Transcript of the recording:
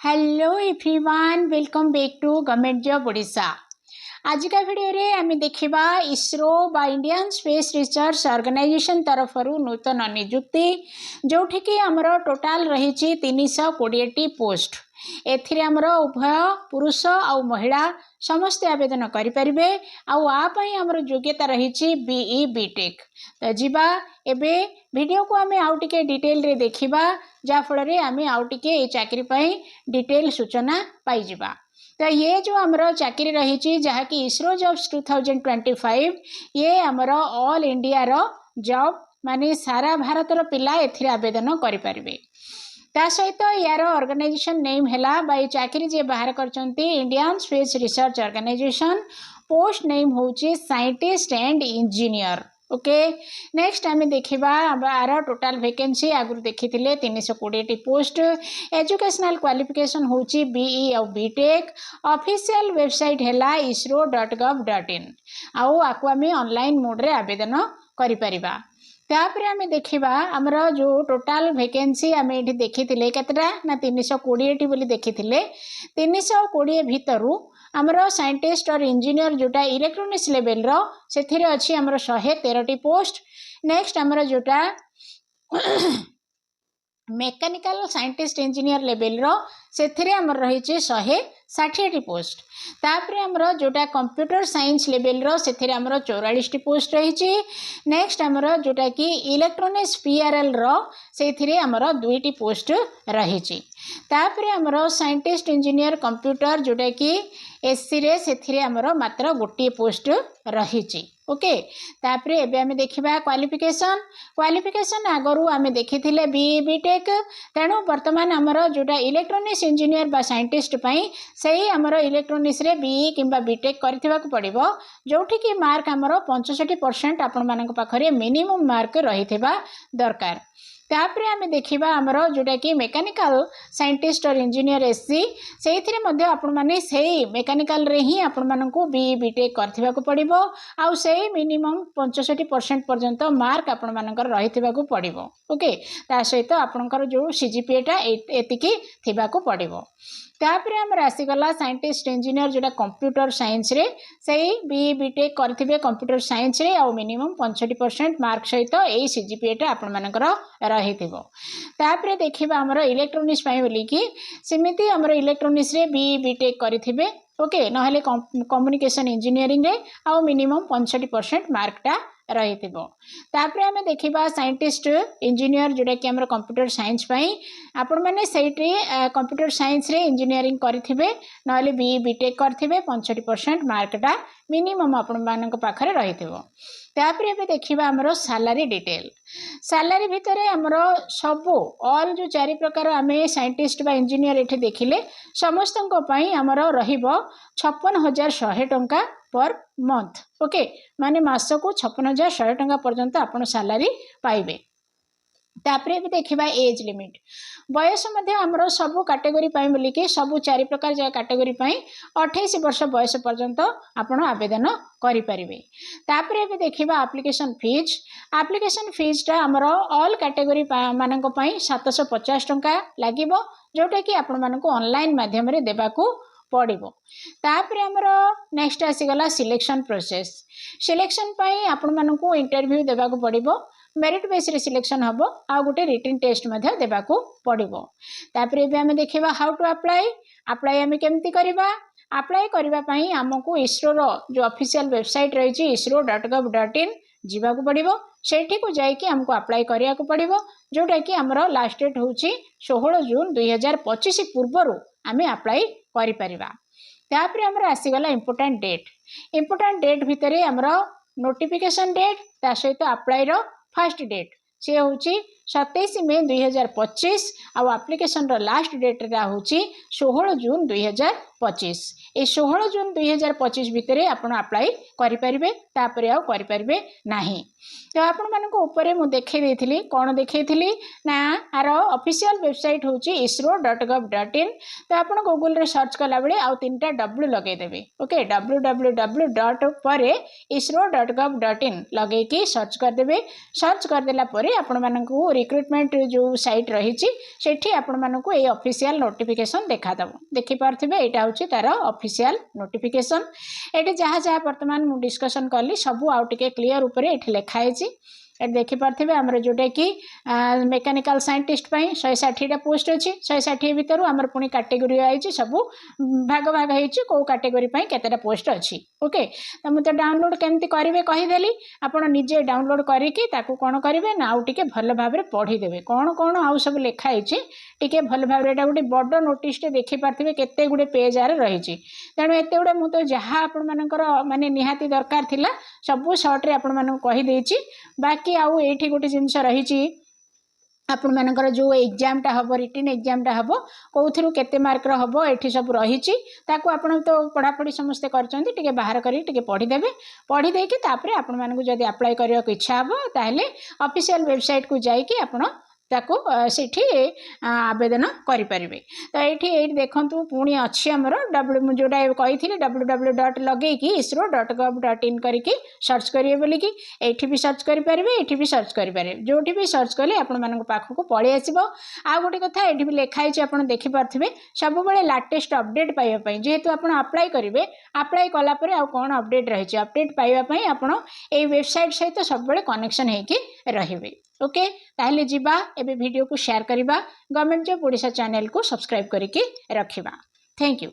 Hello everyone, welcome back to government job Odisha. आज का video रे आम देखा इसरो बा इंडियन स्पेस रिसर्च ऑर्गेनाइजेशन तरफ नूतन नियुक्ति जोठी कि आमर टोटाल रही 320 पोस्ट। एथिरे आमर उभय पुरुष आउ महिला समस्त आवेदन करें आपाई आमर योग्यता रही बीई बीटेक। तो जीवा एबे वीडियो को आम आउ टिके डिटेल रे देखिबा जाफल आम आउ टिके ए चाकरी पाई डिटेल सूचना पाइजिबा। तो ये जो आमर चाकरी रही जहाँकि इसरो जॉब्स 2025 ये आमर ऑल इंडिया रो जॉब माने सारा भारतर पिला एथिरे आवेदन करें। ता सहित यार ऑर्गेनाइजेशन नेम हैला बाय चाकरी जे बाहर करचंती Indian Space Research Organisation. Post name होची scientist and engineer. Okay next आम देखा आर टोटाल वैकेंसी आगुरी देखी 320 पोस्ट। एजुकेशनल क्वालिफिकेशन होची बीई और बीटेक। ऑफिशियल वेबसाइट हैला isro.gov.in आउ आकु आम ऑनलाइन मोड रे आवेदन करि परिबा। तापर आम देखा आमर जो टोटाल वैकेंसी आम ये देखी केतटा ना 320 बोली देखी 320 भितरु आमर साइंटिस्ट और इंजीनियर जोटा इलेक्ट्रोनिक्स लेवल रो से अच्छी आमर 113 पोस्ट। नेक्स्ट आमर जोटा मेकानिकल साइंटिस्ट इंजीनियर लेवल रो से आमर रही 160 पोस्ट। तापर आमर जोटा कंप्यूटर साइंस लेवल रो से आमर 44 पोस्ट रही। नेक्स्ट आमर जोटा कि इलेक्ट्रोनिक्स पीआरएल रो से आमर 2टी पोस्ट रही। तापर आमर साइंटिस्ट इंजीनियर कंप्यूटर जोटा कि एससी रे से आमर मात्र गोटे पोस्ट रही। ओके तापर एबे आमे देखिबा क्वालिफिकेशन आगरू आमे देखिथिले बीई बीटेक। तेणु वर्तमान आमर जोटा इलेक्ट्रोनिक्स इंजीनियर बा साइंटिस्ट पई सही आमर इलेक्ट्रोनिक्स रे बीई किंबा बीटेक करथिबा को पड़िबो जोठी कि मार्क आमर 65% आपण मानक पाखरे मिनिमम मार्क रहिथिबा दरकार। तापर आमे देखिबा आमर जोटा कि मेकानिकल साइंटिस्ट और इंजीनियर एससी से आपण माने सही मेकानिकल रे ही आपण मानकू बीई बीटेक करथिबा को पड़िबो आउ सही मिनिमम 65% पर्यंत मार्क आपण मानकर रहिथिबा को पड़िबो। ओके ता सहित आपणकर जो सीजीपीएटा एतिकी थिबा को पड़िबो। तापर आमर आसीगला साइंटिस्ट इंजीनियर जोटा कंप्यूटर साइंस रे सही बीई बीटेक करथिबे कंप्यूटर साइंस रे आउ मिनिमम 65% मार्क सहित ए सीजीपीएटा आपण मानकर रहिथिबो। तापर देखिबा आमर इलेक्ट्रोनिक्स पई बोली कि सेमिति आमर इलेक्ट्रोनिक्स रे बीई बीटेक करथिबे। ओके नहले कम्युनिकेशन इंजीनियरिंग रे आउ मिनिमम 65% मार्कटा रही। तापर आम देखा साइंटिस्ट इंजीनियर जोटा कि आमर कंप्यूटर साइंस पई आपण माने सेठी कंप्यूटर साइंस रे इंजीनियरिंग करिथिबे नहले बीई बीटेक करथिबे 65% मार्कटा मिनिमम आपण मानक पाखरे रहिथिबो। तापर एबे देखिबा आमर सैलरी डिटेल। सैलरी भितरे आमर सबो ऑल जो 4 प्रकार आमे साइंटिस्ट बा इंजीनियर एठी देखिले समस्तक पई आमर रहिबो 56,100 टंका पर मंथ। ओके माने मासको 56,100 टंका पर्यंत आपण सैलरी पाइबे। तापरे भी देखिबा एज लिमिट बयस मध्य आमर सबु कैटेगरी पाई बोली कि सबु 4 प्रकार जा कैटेगरी पाई 28 वर्ष बयस पर्यंत आपण आवेदन करि परिबे। तापरे भी देखिबा एप्लिकेशन फीसटा आमर ऑल कैटेगरी मानक पाई 750 टंका लागिबो जोटा कि आपण मानक ऑनलाइन माध्यम रे देबाकू पड़िबो। तापरे आमर नेक्स्ट आसीगला सिलेक्शन प्रोसेस। सिलेक्शन पाई आपण मानकू इंटरव्यू देबाकू पड़िबो। मेरिट बेस रे सिलेक्शन हबो आ गोटे रिटन टेस्ट मध्ये देबाकू पड़िबो। तापरे भी आमे देखिबा हाउ टू अप्लाई आमे केमती करिबा। अप्लाई करिबा पाई हमकू इसरो रो जो ऑफिशियल वेबसाइट रही isro.gov.in जीवाकू पड़िबो। सेठी को जाई कि हमको अप्लाई करिया को पड़िबो जोटा कि हमरो लास्ट डेट होची 16 जून 2025 पूर्वरु आमे अप्लाई करि परिबा। तापरे हमर आसीगला इंपोर्टेंट डेट भितरे हमरो नोटिफिकेशन डेट ता सहित अप्लाई रो फर्स्ट डेट से होची 27 मई 2025 आ एप्लिकेशन रो लास्ट डेट रा होची 16 जून 2025। 2025 ए 16 जून 2025 भितर आपण अप्लाई करें तापर आउ करें नहीं। तो आपण मानक ऊपर मु देखई देथिली कौन देखई ना आर ऑफिशियल वेबसाइट होची isro.gov.in। तो आप गूगल रे सर्च कला बेले आउ 3टा डब्ल्यू लगेदेवे ओके www.isro.gov.in लगेकी सर्च करदेवे। सर्च करदेला परे आपण मानक रिक्रुटमेंट जो साइट रही सेठी आपण मानक ये ऑफिशियल नोटिफिकेशन देखा दबो देखि पारथिबे एटा होची तार ऑफिशियल नोटिफिकेशन। एटी जहाँ जहाँ वर्तमान मु डिस्कशन कली सब आउ टिके क्लियर ऊपर एठी लिखाई देखि पारथिबे हमर जोटा कि मेकानिकल साइंटिस्ट पई 160टा पोस्ट अछि 160 भितर हमर पुनी कैटेगरी आइछि सब भाग भाग हेछि को कैटेगरी पई केतेटा पोस्ट अछि ओके। त मु तो डाउनलोड केमति करिवे कहि देली आपण निजे डाउनलोड करिकि ताकू कोन करिवे ना आउ टिके भल भाबरे पढी देबे कोन कोन आउ सब लिखा हेछि टिके भल भाबरे एटा गुडी बड नोटिस टे देखि पारथिबे केते गुडी पेज आरे रहिछि तेणु एते गुडे मु तो जहाँ आपण मानकर माने निहाती दरकार थिला सब शॉर्ट रे आपण मानक कहि देछि। बाकी आउ एठी गोटे जिनस रही आपण मानकर जो एग्जाम टा हम रिटन एग्जाम टा हम कौन केते मार्क हम ये सब रही आपण तो पढ़ापढ़ी समस्ते करके बाहर करके पढ़ीदेवे पढ़ीदेकी आपण मानक जब अप्लाई करने को इच्छा हम ताहले ऑफिशियल वेबसाइट को जाइए आपण ताको सेठी आवेदन करें। तो ये देखु पुणी अच्छी आमर डब्ल्यू जोटा कही www लगेकी isro.gov.in करके सर्च करेंगे बोलिकी एठी भी सर्च करेंगे एठी भी सर्च करेंगे जोटी भी सर्च कले आपण मानक पाखक पलि आसो। आ गोटे कथा ये भी लिखाई आप देखिपे सब लाटेस्ट अपडेट पाइबापी जेहेतु आप अप्लाई करेंगे अप्लाई कलापर आउ कौन अपडेट रही अपडेट पाइबापी आपण ये वेबसाइट सहित सब कनेक्शन होगी रहिबे ओके। ताहले जीवा एबे वीडियो को शेयर करिबा गवर्नमेंट जॉब ओडिशा चैनल को सब्सक्राइब करके रखिबा। Thank you.